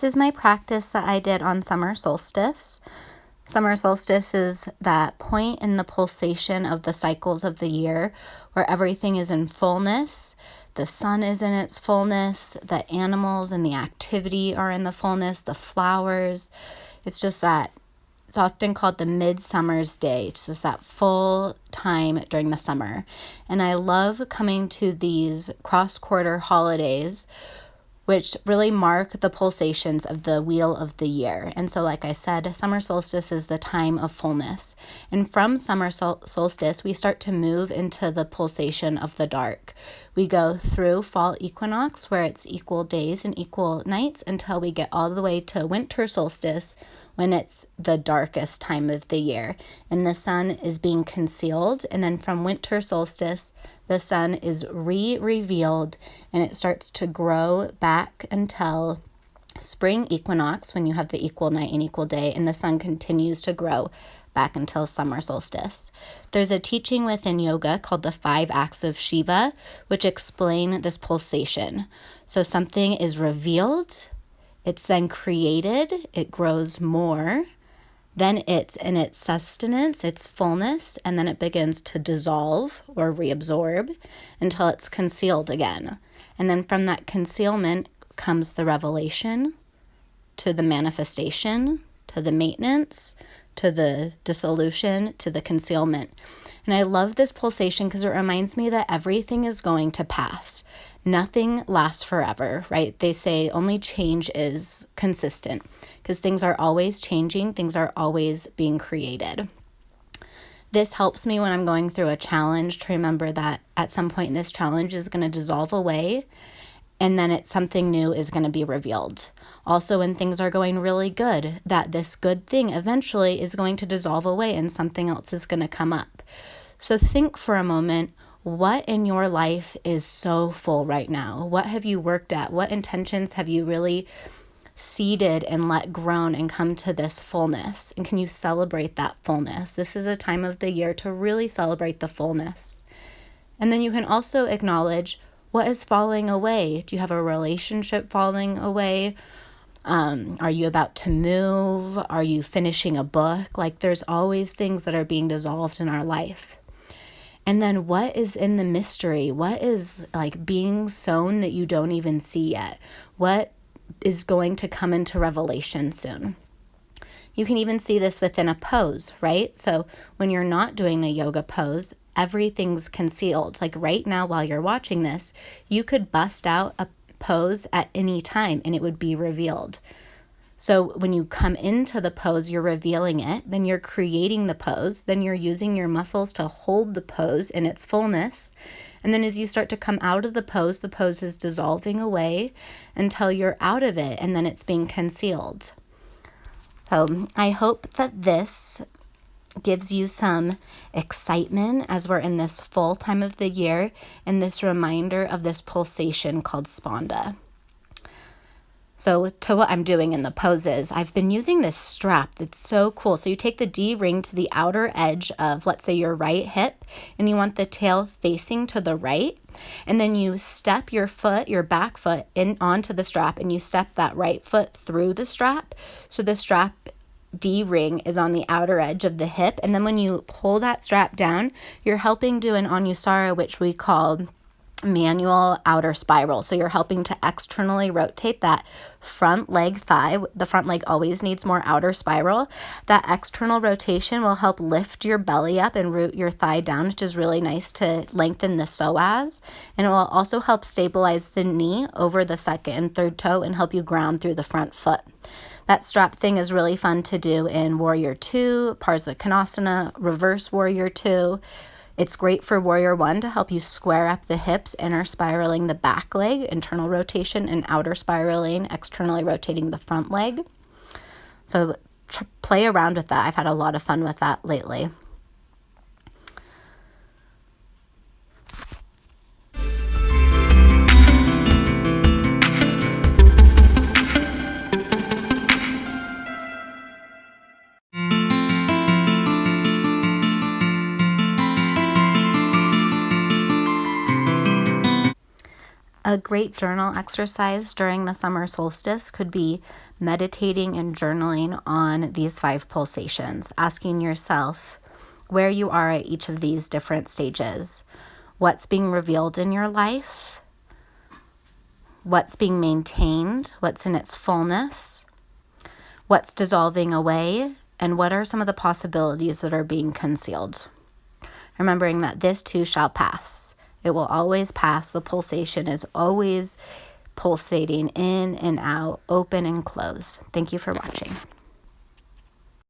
this is my practice that I did on summer solstice. Summer solstice is that point in the pulsation of the cycles of the year where everything is in fullness. The sun is in its fullness, the animals and the activity are in the fullness, the flowers. It's just that, it's often called the midsummer's day. It's just that full time during the summer. And I love coming to these cross-quarter holidays, which really mark the pulsations of the wheel of the year. And so, like I said, summer solstice is the time of fullness. And from summer solstice, we start to move into the pulsation of the dark. We go through fall equinox, where it's equal days and equal nights, until we get all the way to winter solstice, when it's the darkest time of the year and the sun is being concealed. And then from winter solstice, the sun is revealed and it starts to grow back until spring equinox, when you have the equal night and equal day, and the sun continues to grow back until summer solstice. There's a teaching within yoga called the 5 acts of Shiva, which explain this pulsation. So something is revealed, it's then created, it grows more, then it's in its sustenance, its fullness, and then it begins to dissolve or reabsorb until it's concealed again. And then from that concealment comes the revelation, to the manifestation, to the maintenance, to the dissolution, to the concealment. And I love this pulsation because it reminds me that everything is going to pass. Nothing lasts forever, right? They say only change is consistent because things are always changing. Things are always being created. This helps me when I'm going through a challenge to remember that at some point this challenge is going to dissolve away and then something new is going to be revealed. Also, when things are going really good, that this good thing eventually is going to dissolve away and something else is going to come up. So think for a moment, what in your life is so full right now? What have you worked at? What intentions have you really seeded and let grown and come to this fullness? And can you celebrate that fullness? This is a time of the year to really celebrate the fullness. And then you can also acknowledge what is falling away. Do you have a relationship falling away? Are you about to move? Are you finishing a book? Like, there's always things that are being dissolved in our life. And then what is in the mystery? What is like being sown that you don't even see yet? What is going to come into revelation soon? You can even see this within a pose, right? So when you're not doing a yoga pose, everything's concealed. Like right now, while you're watching this, you could bust out a pose at any time and it would be revealed. So when you come into the pose, you're revealing it, then you're creating the pose, then you're using your muscles to hold the pose in its fullness. And then as you start to come out of the pose is dissolving away until you're out of it and then it's being concealed. So I hope that this gives you some excitement as we're in this full time of the year and this reminder of this pulsation called spanda. So to what I'm doing in the poses, I've been using this strap that's so cool. So you take the D ring to the outer edge of, let's say, your right hip, and you want the tail facing to the right. And then you step your foot, your back foot, in onto the strap, and you step that right foot through the strap. So the strap D ring is on the outer edge of the hip. And then when you pull that strap down, you're helping do an Anusara, which we call manual outer spiral. So you're helping to externally rotate that front leg thigh. The front leg always needs more outer spiral. That external rotation will help lift your belly up and root your thigh down, which is really nice to lengthen the psoas. And it will also help stabilize the knee over the second and third toe and help you ground through the front foot. That strap thing is really fun to do in Warrior 2, Parsvakonasana, Reverse Warrior 2. It's great for Warrior 1 to help you square up the hips, inner spiraling the back leg, internal rotation, and outer spiraling, externally rotating the front leg. So play around with that. I've had a lot of fun with that lately. A great journal exercise during the summer solstice could be meditating and journaling on these 5 pulsations, asking yourself where you are at each of these different stages, what's being revealed in your life, what's being maintained, what's in its fullness, what's dissolving away, and what are some of the possibilities that are being concealed. Remembering that this too shall pass. It will always pass. The pulsation is always pulsating in and out, open and close. Thank you for watching.